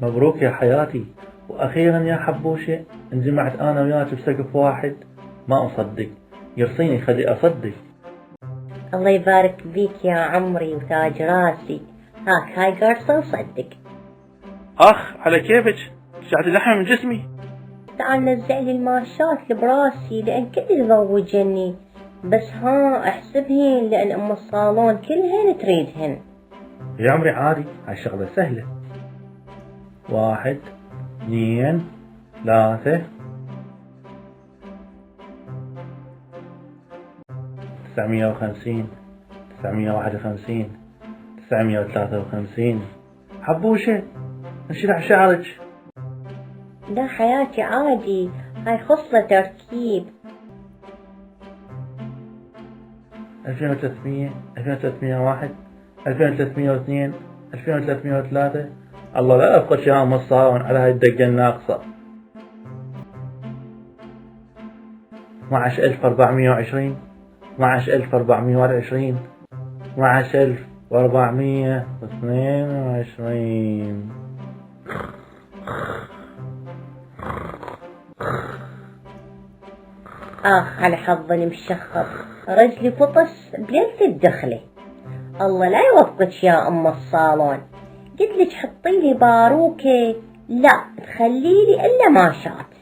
مبروك يا حياتي، وأخيرا يا حبوشة انجمعت أنا وياك بسقف واحد. ما أصدق، يرصيني خلي أصدق. الله يبارك بيك يا عمري وتاج راسي. هاك هاي قرصة وصدق. أخ على كيفك، شعت لحم من جسمي. تعال نزع لي الماشات اللي براسي لأن كل يضوجني، بس ها احسبهن لأن أم الصالون كلهن تريدهن. يا عمري عادي، هاي شغلة سهلة. 1 2 3 950 951 953. حبوشة انشلع شعرك. لا حياتي عادي، هاي خصلة تركيب. 2300 2301 2302 2303. الله لا أبقى يا أم الصالون على هاي الدقة الناقصة. 12420 12421 12422. على حظني مشخص، رجلي فطس بليلة الدخلة. الله لا يوفقك يا أم الصالون، قلت لك حطي لي باروكة، لا تخلي لي إلا ماشات.